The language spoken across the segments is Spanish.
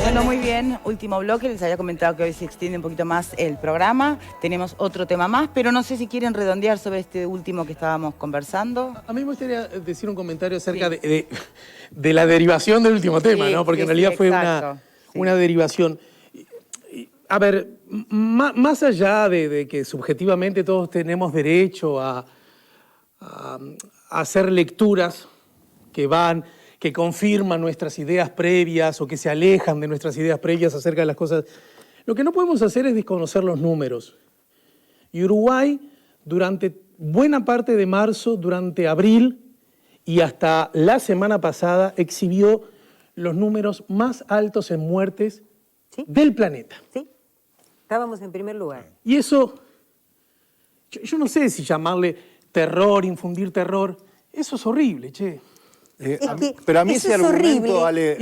Bueno, muy bien, último bloque, les había comentado que hoy se extiende un poquito más el programa, tenemos otro tema más, pero no sé si quieren redondear sobre este último que estábamos conversando. A mí me gustaría decir un comentario acerca de la derivación del último tema, ¿no? Porque en realidad fue una derivación. A ver, más allá de que subjetivamente todos tenemos derecho a hacer lecturas que confirman nuestras ideas previas o que se alejan de nuestras ideas previas acerca de las cosas. Lo que no podemos hacer es desconocer los números. Y Uruguay, durante buena parte de marzo, durante abril y hasta la semana pasada, exhibió los números más altos en muertes del planeta. Sí, estábamos en primer lugar. Y eso, yo no sé si llamarle terror, infundir terror, eso es horrible, che. Pero a mí ese argumento, Ale,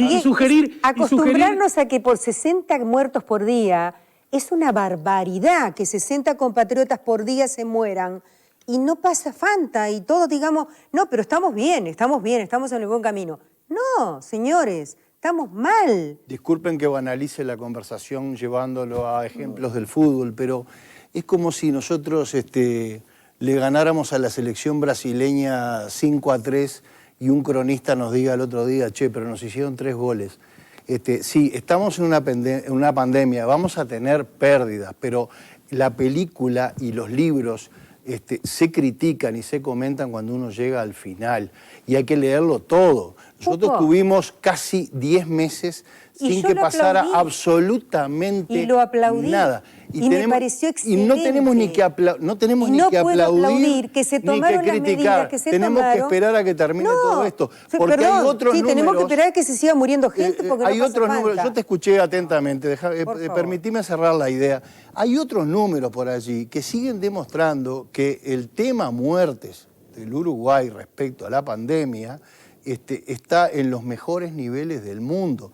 acostumbrarnos a que por 60 muertos por día es una barbaridad que 60 compatriotas por día se mueran y no pasa Fanta y todos digamos, no, pero estamos bien, estamos en el buen camino. No, señores, estamos mal. Disculpen que banalice la conversación llevándolo a ejemplos del fútbol, pero es como si nosotros le ganáramos a la selección brasileña 5-3 y un cronista nos diga el otro día, che, pero nos hicieron 3 goles. Sí, estamos en una pandemia, vamos a tener pérdidas, pero la película y los libros se critican y se comentan cuando uno llega al final. Y hay que leerlo todo. Nosotros tuvimos casi 10 meses sin que pasara absolutamente nada. Y me pareció excelente. Y no tenemos ni que aplaudir, que se tomaron ni que criticar. Tenemos que esperar a que termine todo esto. Porque hay otros números. Tenemos que esperar a que se siga muriendo gente porque hay no pasa otros falta. números. Yo te escuché atentamente. Permitime cerrar la idea. Hay otros números por allí que siguen demostrando que el tema muertes del Uruguay respecto a la pandemia está en los mejores niveles del mundo.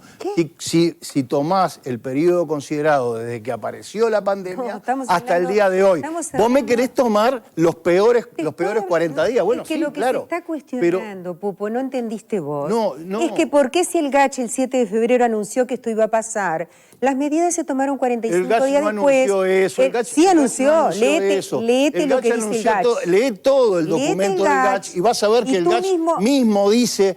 Si tomás el periodo considerado desde que apareció la pandemia hasta el día de hoy, vos me querés tomar los peores 40 días. Bueno, es que sí, lo que claro. se está cuestionando, Pupo, no entendiste vos. No. Es que ¿por qué si el GACH el 7 de febrero anunció que esto iba a pasar? Las medidas se tomaron 45 días después. El GACH no anunció eso. El GACH sí anunció. Léete lo que dice el GACH. Lee todo el documento del GACH y vas a ver que el GACH mismo dice que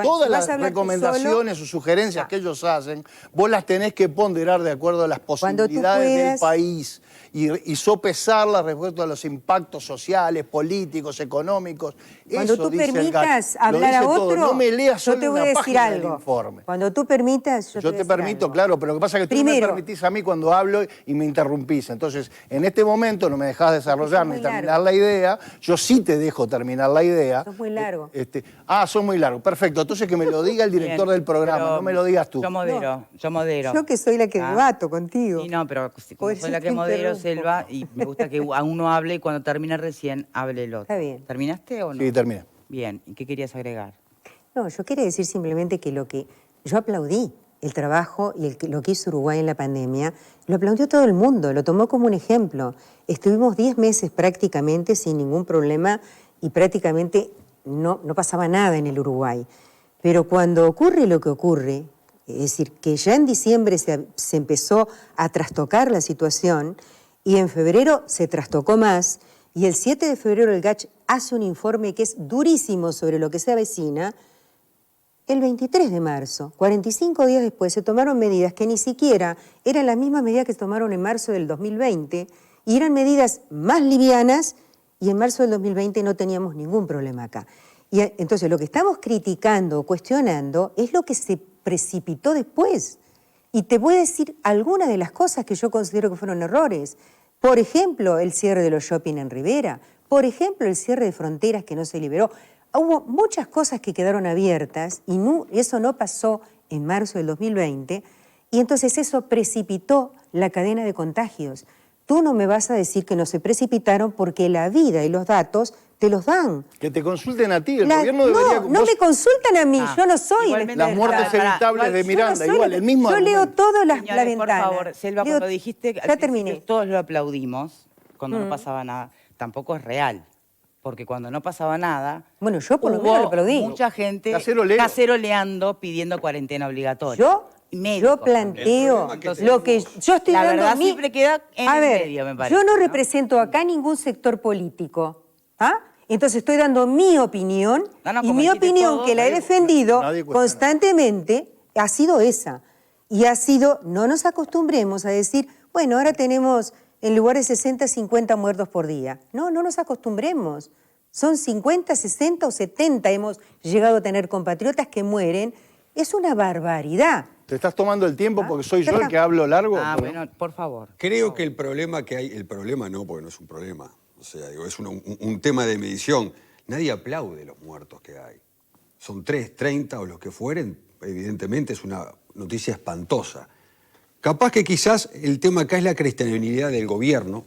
todas las recomendaciones o sugerencias que ellos hacen, vos las tenés que ponderar de acuerdo a las posibilidades del país y sopesarlas respecto a los impactos sociales, políticos, económicos. Cuando eso tú dice permitas hablar a otro, no me leas yo solo te voy a una decir página del algo. informe. Cuando tú permitas, yo te permito, algo. claro, pero lo que pasa es que tú no me permitís a mí cuando hablo y me interrumpís. Entonces, en este momento no me dejás desarrollar ni terminar la idea. Yo sí te dejo terminar la idea. Sos muy largo. Sos muy largo. Perfecto. Entonces que me lo diga el director del programa, no me lo digas tú. Yo modero. Yo que soy la que debato contigo. Sí, no, pero como soy la que modero, Selva, y me gusta que a uno hable y cuando termine recién hable el otro. Está bien. ¿Terminaste o no? Sí, terminé. Bien. ¿Y qué querías agregar? No, yo quería decir simplemente que yo aplaudí el trabajo y lo que hizo Uruguay en la pandemia, lo aplaudió todo el mundo, lo tomó como un ejemplo. Estuvimos 10 meses prácticamente sin ningún problema y prácticamente no pasaba nada en el Uruguay. Pero cuando ocurre lo que ocurre, es decir, que ya en diciembre se empezó a trastocar la situación y en febrero se trastocó más, y el 7 de febrero el GACH hace un informe que es durísimo sobre lo que se avecina. El 23 de marzo, 45 días después, se tomaron medidas que ni siquiera eran las mismas medidas que se tomaron en marzo del 2020 y eran medidas más livianas y en marzo del 2020 no teníamos ningún problema acá. Y entonces lo que estamos criticando, cuestionando, es lo que se precipitó después. Y te voy a decir algunas de las cosas que yo considero que fueron errores. Por ejemplo, el cierre de los shopping en Rivera. Por ejemplo, el cierre de fronteras que no se liberó. Hubo muchas cosas que quedaron abiertas y eso no pasó en marzo del 2020 y entonces eso precipitó la cadena de contagios. Tú no me vas a decir que no se precipitaron porque la vida y los datos te los dan. Que te consulten a ti, el gobierno debería... No me consultan a mí, yo no soy... Las muertes evitables de Miranda, igual, el mismo Yo leo todas las ventanas. Por favor, Selva, cuando dijiste que ya terminé. todos lo aplaudimos, cuando no pasaba nada, tampoco es real. porque cuando no pasaba nada, Bueno, yo por lo menos lo hubo aplaudí. mucha gente Caceroleo. caceroleando pidiendo cuarentena obligatoria. Yo Médicos planteo también. lo que yo estoy la dando verdad mi... siempre queda en A el ver, medio, me parece. yo no represento acá ningún sector político, ¿ah? Entonces estoy dando mi opinión No, y como mi dijiste opinión, todo, que la he nadie- defendido nadie cuestiona. constantemente, ha sido esa. Y ha sido, no nos acostumbremos a decir, bueno, ahora tenemos en lugar de 60, 50 muertos por día. No, no nos acostumbremos. Son 50, 60 o 70 hemos llegado a tener compatriotas que mueren. Es una barbaridad. ¿Te estás tomando el tiempo porque soy yo el Perdón. que hablo largo? Ah, Pero- bueno, por favor. Creo que el problema que hay, el problema no, porque no es un problema, o sea, digo, es un tema de medición. Nadie aplaude los muertos que hay. Son 3, 30 o los que fueren, evidentemente es una noticia espantosa. Capaz que quizás el tema acá es la credibilidad del gobierno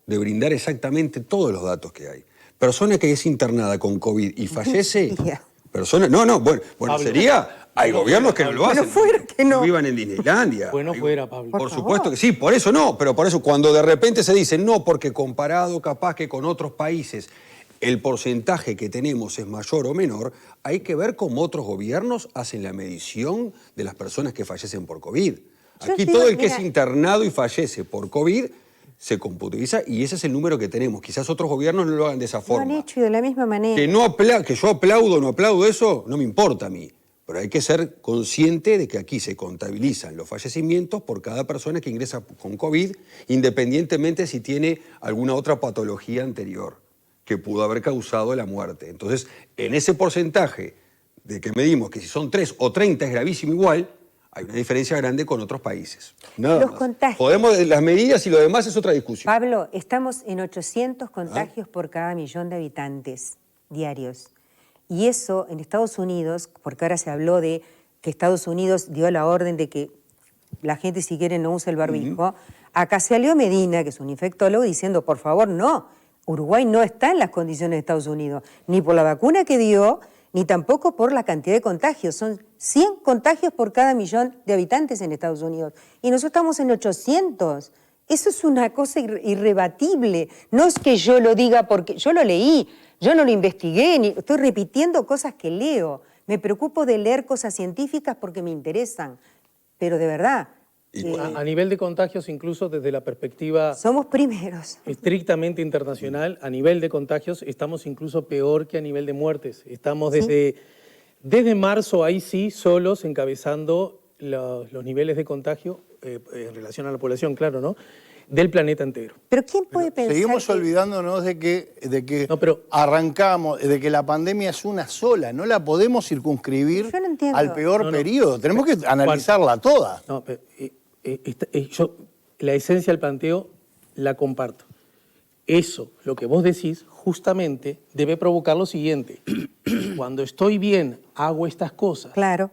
de brindar exactamente todos los datos que hay. Persona que es internada con COVID y fallece, Ya. persona, bueno, Pablo. sería, hay gobiernos que no lo hacen. Bueno, fuera que no. Vivan en Disneylandia. Bueno, Digo, fuera, Pablo. Por Por supuesto favor. que sí, por eso no, pero por eso cuando de repente se dice no, porque comparado capaz que con otros países el porcentaje que tenemos es mayor o menor, hay que ver cómo otros gobiernos hacen la medición de las personas que fallecen por COVID. Yo Aquí digo, todo el que mira, es internado y fallece por COVID se computabiliza y ese es el número que tenemos. Quizás otros gobiernos no lo hagan de esa Lo han forma. hecho y de la misma manera. Que yo aplaudo o no aplaudo eso, no me importa a mí. Pero hay que ser consciente de que aquí se contabilizan los fallecimientos por cada persona que ingresa con COVID, independientemente si tiene alguna otra patología anterior que pudo haber causado la muerte. Entonces, en ese porcentaje de que medimos que si son 3 o 30 es gravísimo igual, hay una diferencia grande con otros países. Nada Los más. contagios. Podemos, las medidas y lo demás es otra discusión. Pablo, estamos en 800 contagios por cada millón de habitantes diarios. Y eso en Estados Unidos, porque ahora se habló de que Estados Unidos dio la orden de que la gente si quiere no use el barbijo, acá salió Medina, que es un infectólogo, diciendo, por favor, no, Uruguay no está en las condiciones de Estados Unidos, ni por la vacuna que dio, ni tampoco por la cantidad de contagios. Son 100 contagios por cada millón de habitantes en Estados Unidos. Y nosotros estamos en 800. Eso es una cosa irrebatible. No es que yo lo diga porque yo lo leí, yo no lo investigué, ni estoy repitiendo cosas que leo. Me preocupo de leer cosas científicas porque me interesan. Pero de verdad, A nivel de contagios, incluso desde la perspectiva somos primeros. estrictamente internacional, a nivel de contagios, estamos incluso peor que a nivel de muertes. Estamos desde marzo, ahí sí, solos, encabezando los niveles de contagio en relación a la población, claro, ¿no?, del planeta entero. Pero ¿quién puede pensar Seguimos que- olvidándonos de que No, pero- arrancamos, de que la pandemia es una sola, no la podemos circunscribir Yo no entiendo. al peor No, no. periodo, tenemos que analizarla toda. No, pero, yo la esencia del planteo la comparto. Eso, lo que vos decís, justamente debe provocar lo siguiente. Cuando estoy bien, hago estas cosas. Claro.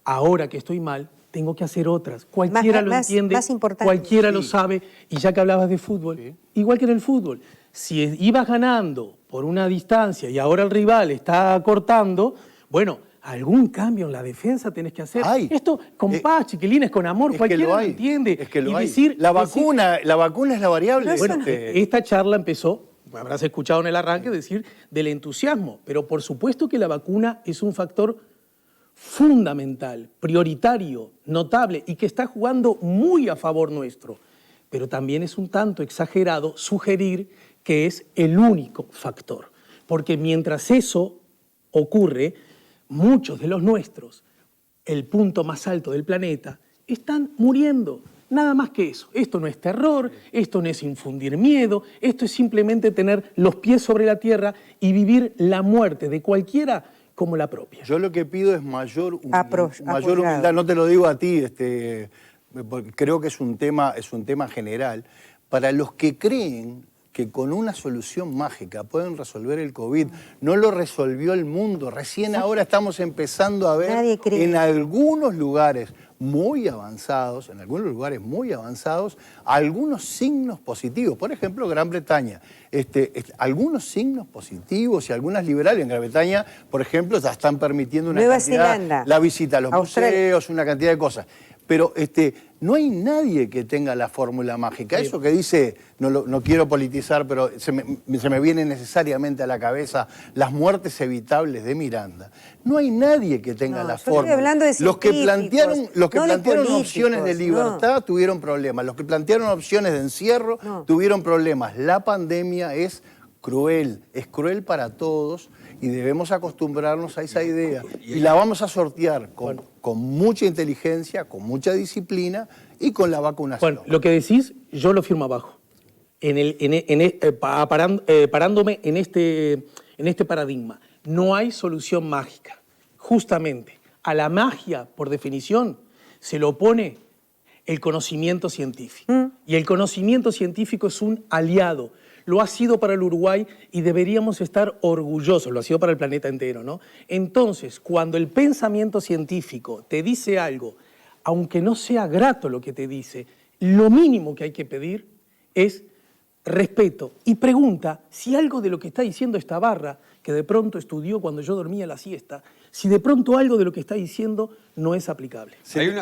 Ahora que estoy mal, tengo que hacer otras. Cualquiera lo más- entiende, más importante. cualquiera lo sabe. Y ya que hablabas de fútbol, igual que en el fútbol, si ibas ganando por una distancia y ahora el rival está cortando, bueno, algún cambio en la defensa tenés que hacer. Hay. Esto con paz, chiquilines, con amor, Es que cualquiera lo lo hay. entiende. Es que lo Y hay. decir- la decir- vacuna es la variable. bueno, Este, esta charla empezó, habrás escuchado en el arranque decir, del entusiasmo, pero por supuesto que la vacuna es un factor fundamental, prioritario, notable y que está jugando muy a favor nuestro. Pero también es un tanto exagerado sugerir que es el único factor, porque mientras eso ocurre, muchos de los nuestros, el punto más alto del planeta, están muriendo. Nada más que eso. Esto no es terror, esto no es infundir miedo, esto es simplemente tener los pies sobre la tierra y vivir la muerte de cualquiera como la propia. Yo lo que pido es mayor Apoyado. humildad. No te lo digo a ti, porque creo que es un tema general. Para los que creen que con una solución mágica pueden resolver el COVID, no lo resolvió el mundo. Recién ahora estamos empezando a ver Nadie cree. en algunos lugares muy avanzados, algunos signos positivos. Por ejemplo, Gran Bretaña. Algunos signos positivos y algunas liberales en Gran Bretaña, por ejemplo, ya están permitiendo una Nueva cantidad, Zelanda. la visita a los Australia. museos, una cantidad de cosas. Pero No hay nadie que tenga la fórmula mágica. Eso que dice, no quiero politizar, pero se me viene necesariamente a la cabeza las muertes evitables de Miranda. No hay nadie que tenga la fórmula. Estoy hablando de los que plantearon políticos, opciones de libertad tuvieron problemas. Los que plantearon opciones de encierro tuvieron problemas. La pandemia es cruel para todos y debemos acostumbrarnos a esa idea. Y la vamos a sortear con mucha inteligencia, con mucha disciplina y con la vacunación. Bueno, lo que decís, yo lo firmo abajo. Parándome en este paradigma. No hay solución mágica. Justamente, a la magia, por definición, se lo opone el conocimiento científico. Y el conocimiento científico es un aliado. Lo ha sido para el Uruguay y deberíamos estar orgullosos, lo ha sido para el planeta entero, ¿no? Entonces, cuando el pensamiento científico te dice algo, aunque no sea grato lo que te dice, lo mínimo que hay que pedir es respeto y pregunta si algo de lo que está diciendo esta barra, que de pronto estudió cuando yo dormía la siesta, si de pronto algo de lo que está diciendo no es aplicable.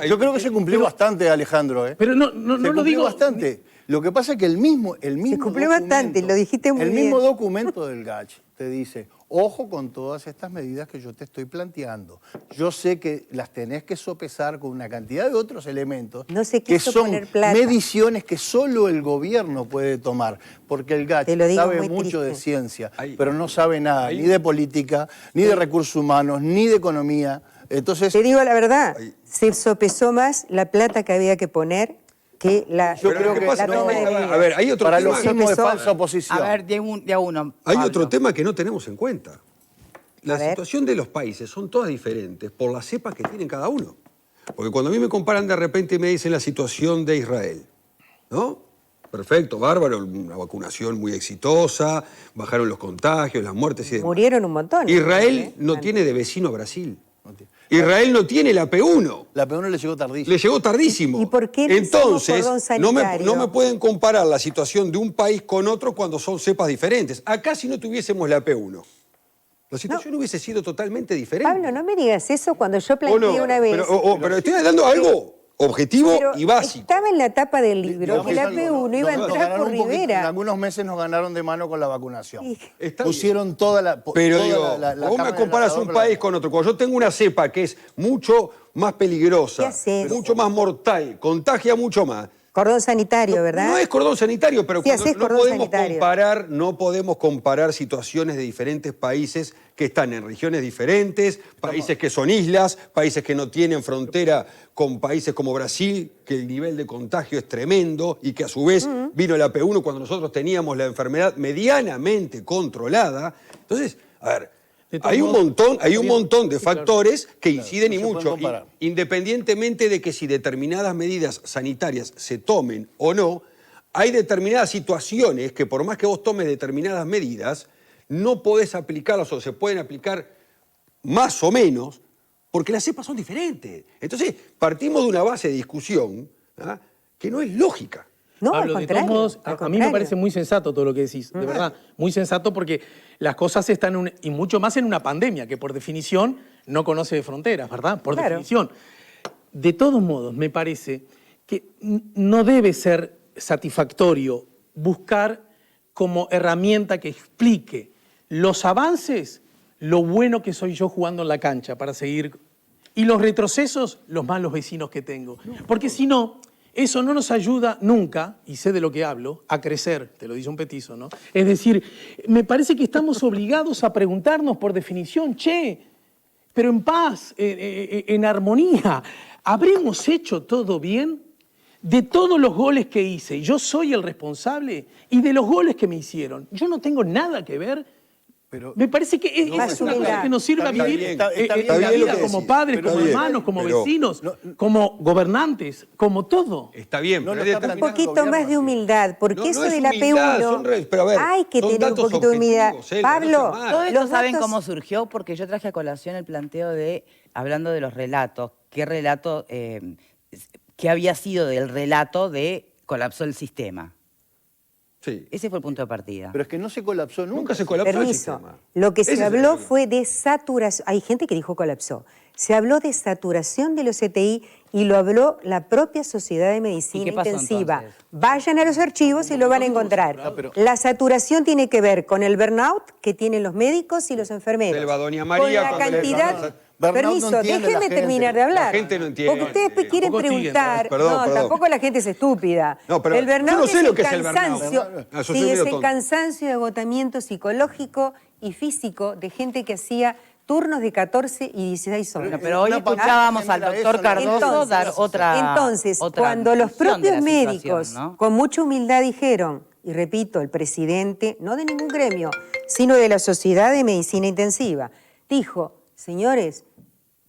Yo creo que se cumplió bastante, Alejandro. Pero no se lo digo bastante. Lo que pasa es que el mismo se cumplió bastante, lo dijiste muy bien. El mismo documento del GACH te dice, ojo con todas estas medidas que yo te estoy planteando. Yo sé que las tenés que sopesar con una cantidad de otros elementos que son mediciones que solo el gobierno puede tomar, porque el GACH sabe mucho de ciencia, pero no sabe nada ni de política, ni de recursos humanos, ni de economía. Entonces, te digo la verdad, se sopesó más la plata que había que poner que la toma de medidas. A ver, hay otro para tema. los signos de falsa oposición. A ver, de a uno. Hay Pablo. otro tema que no tenemos en cuenta. La situación de los países son todas diferentes por las cepas que tienen cada uno. Porque cuando a mí me comparan de repente y me dicen la situación de Israel, ¿no? Perfecto, bárbaro, una vacunación muy exitosa, bajaron los contagios, las muertes y demás. Murieron un montón. Israel no tiene de vecino a Brasil. Israel no tiene la P1. La P1 le llegó tardísimo. Le llegó tardísimo. ¿Y por qué no Entonces, cordón sanitario? no me pueden comparar la situación de un país con otro cuando son cepas diferentes. Acá si no tuviésemos la P1, la situación hubiese sido totalmente diferente. Pablo, no me digas eso cuando yo planteé una vez. Pero estoy dando algo objetivo y básico. Estaba en la tapa del libro que la P1 iba a entrar por Rivera. En algunos meses nos ganaron de mano con la vacunación. Pusieron toda la... Pero digo, vos me comparas un país con otro. Cuando yo tengo una cepa que es mucho más peligrosa, mucho más mortal, contagia mucho más. Cordón sanitario, ¿verdad? No es cordón sanitario, pero Sí, no podemos comparar situaciones de diferentes países que están en regiones diferentes, países que son islas, países que no tienen frontera con países como Brasil, que el nivel de contagio es tremendo y que a su vez vino la P1 cuando nosotros teníamos la enfermedad medianamente controlada. Entonces, a ver, hay un montón de factores que inciden y mucho. Independientemente de que si determinadas medidas sanitarias se tomen o no, hay determinadas situaciones que por más que vos tomes determinadas medidas, no podés aplicarlas o se pueden aplicar más o menos porque las cepas son diferentes. Entonces, partimos de una base de discusión que no es lógica. No, Pablo, al de todos contrario, modos, a mí me parece muy sensato todo lo que decís, de verdad, muy sensato porque las cosas están, y mucho más en una pandemia, que por definición no conoce de fronteras, ¿verdad? Por definición. De todos modos, me parece que no debe ser satisfactorio buscar como herramienta que explique los avances, lo bueno que soy yo jugando en la cancha para seguir, y los retrocesos, los malos vecinos que tengo. Porque si no, eso no nos ayuda nunca, y sé de lo que hablo, a crecer, te lo dice un petizo, ¿no? Es decir, me parece que estamos obligados a preguntarnos por definición, pero en paz, en armonía, ¿habremos hecho todo bien? De todos los goles que hice, yo soy el responsable, y de los goles que me hicieron, yo no tengo nada que ver. Pero me parece que es una cosa que nos sirve a vivir la vida como padres, como hermanos, como vecinos, como gobernantes, como todo. Está bien, pero un poquito más de humildad, porque eso de la P1 hay que tener un poquito de humildad. Pablo, todos ellos saben cómo surgió, porque yo traje a colación el planteo de, hablando de los relatos, qué relato, qué había sido del relato de colapsó el sistema. Sí. Ese fue el punto de partida. Pero es que no se colapsó nunca. Nunca se colapsó el Permiso. sistema. Lo que Ese se es el habló tema. fue de saturación. Hay gente que dijo colapsó. Se habló de saturación de los CTI y lo habló la propia Sociedad de ¿Y Medicina qué pasó Intensiva. entonces? Vayan a los archivos y lo van a encontrar. pero- La saturación tiene que ver con el burnout que tienen los médicos y los enfermeros. Selva Doña María, Con la cuando le cantidad... hablamos- Burnout no Permiso, entiende la déjenme gente. terminar de hablar. La gente no entiende. Porque ustedes quieren Tampoco siguen, preguntar... perdón, no, perdón. tampoco la gente es estúpida. No, pero el yo burnout no sé es lo el que es el burnout. cansancio. Ah, yo soy Sí, medio es el tonto. cansancio y agotamiento psicológico y físico de gente que hacía turnos de 14 y 16 horas. Bueno, pero hoy Una pandemia escuchábamos al genera doctor eso, Cardoso Entonces, dar Entonces, otra cuando los visión de propios la situación, médicos, ¿no? con mucha humildad dijeron, y repito, el presidente, no de ningún gremio, sino de la Sociedad de Medicina Intensiva, dijo, señores,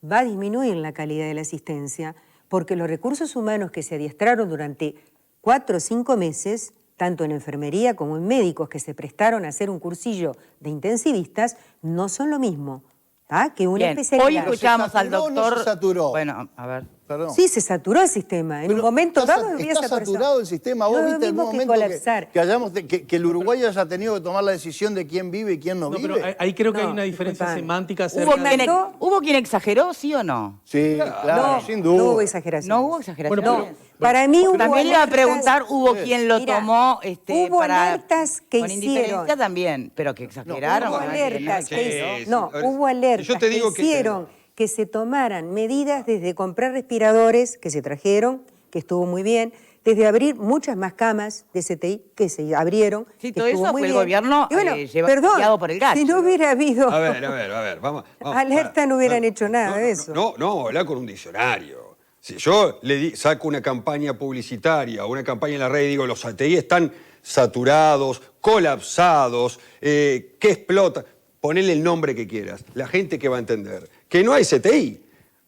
va a disminuir la calidad de la asistencia porque los recursos humanos que se adiestraron durante 4 o 5 meses, tanto en enfermería como en médicos que se prestaron a hacer un cursillo de intensivistas, no son lo mismo, ¿tá? Que una Bien, especialidad. hoy escuchamos al saturó o no doctor... se saturó? Bueno, a ver. Perdón. Sí, se saturó el sistema. En Pero un momento está, dado había está esa persona. saturado el sistema. No ¿Vos es lo viste en mismo algún que momento colapsar. que el Uruguay haya tenido que tomar la decisión de quién vive y quién no, No, vive? pero ahí creo que hay No, una diferencia disculpame. semántica ¿Hubo acerca quien, de... No. ¿Hubo quien exageró, sí o no? Sí, claro, No, sin duda. no hubo exageración. No hubo exageración. Bueno, No, para mí hubo También le iba a alertas- preguntar, hubo quien lo Mira, tomó hubo para... alertas que con hicieron. indiferencia también, pero que exageraron. Hubo ¿no? alertas Sí, que sí. no, Ahora, hubo alertas yo te digo que que- hicieron que se tomaran medidas desde comprar respiradores que se trajeron, que estuvo muy bien, desde abrir muchas más camas de CTI que se abrieron. Sí, que todo estuvo eso muy fue el bien. gobierno, Y bueno, guiado perdón, por el gacho. si no hubiera habido A ver, vamos. alerta no hubieran hecho nada de eso. No, hablar con un diccionario. Si yo saco una campaña publicitaria o una campaña en la red y digo, los CTI están saturados, colapsados, que explota, ponele el nombre que quieras, la gente que va a entender. Que no hay CTI.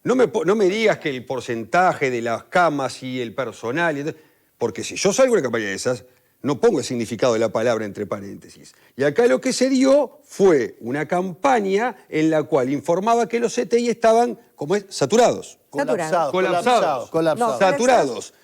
No me digas que el porcentaje de las camas y el personal, porque si yo salgo una campaña de esas, no pongo el significado de la palabra entre paréntesis. Y acá lo que se dio fue una campaña en la cual informaba que los CTI estaban, ¿cómo es? Saturados. Saturados. Colapsados. No, Saturados.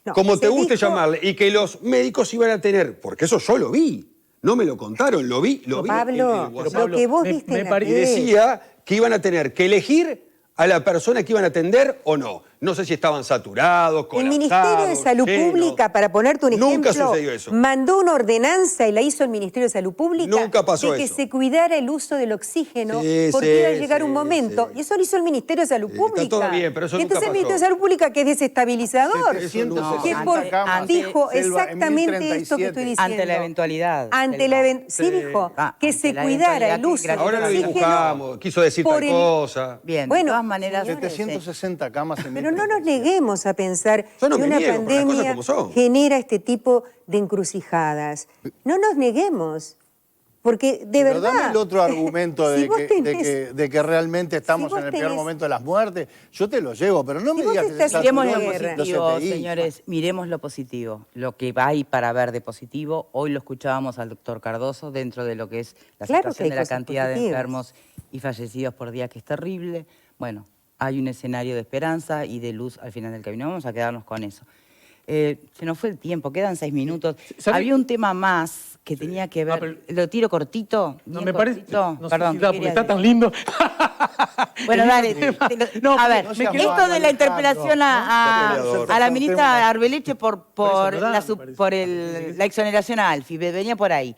No, como se te guste dijo- llamarle. Y que los médicos iban a tener, porque eso yo lo vi. No me lo contaron, lo vi Pablo, en el WhatsApp. lo que vos me- viste me en la pare- Y red. decía que iban a tener que elegir a la persona que iban a atender o no. No sé si estaban saturados, El colapsados, Ministerio de Salud llenos. Pública, para ponerte un Nunca ejemplo, sucedió eso. mandó una ordenanza y la hizo el Ministerio de Salud Pública Nunca pasó de que eso. se cuidara el uso del oxígeno Sí, porque sí, iba a llegar un sí, momento. sí. Y eso lo hizo el Ministerio de Salud Sí, Pública. está todo bien, pero eso Y entonces nunca el Ministerio de pasó. Salud Pública, que es desestabilizador, 760 que por- camas, dijo Selva, en exactamente esto que 1037. estoy diciendo. Ante la eventualidad. Ante la sí, dijo que ante se la cuidara el eventualidad uso que del Ahora lo oxígeno. dibujamos, quiso decir por tal el- cosa. Bien, Bueno, de todas maneras... señores, 760 camas en Pero no nos 1037. neguemos a pensar Yo no que me una niego, pero las cosas pandemia como son. genera este tipo de encrucijadas. No nos neguemos, porque de Pero verdad... dame el otro argumento si de, vos que, tenés- de que realmente estamos si vos en el peor tenés- momento de las muertes. Yo te lo llevo, pero no Si me vos digas que estás- se Miremos saturó lo guerra. los positivo, CTI. señores, miremos lo positivo, lo que hay para ver de positivo. Hoy lo escuchábamos al doctor Cardoso dentro de lo que es la Claro que situación hay de la cosas cantidad de positivas. enfermos y fallecidos por día, que es terrible. Bueno, hay un escenario de esperanza y de luz al final del camino. Vamos a quedarnos con eso. Se nos fue el tiempo, quedan 6 minutos. ¿Sabe? Había un tema más que tenía que ver, pero- lo tiro cortito. No bien me parece, cortito. no sé Perdón, si da, ¿qué porque querías está tan decir? lindo. Bueno, dale. No, a ver, no seas esto malo, de la Alejandro. interpelación a la Tema- ministra Arbeleche por eso no da, me parece. la exoneración a Alfi, venía por ahí.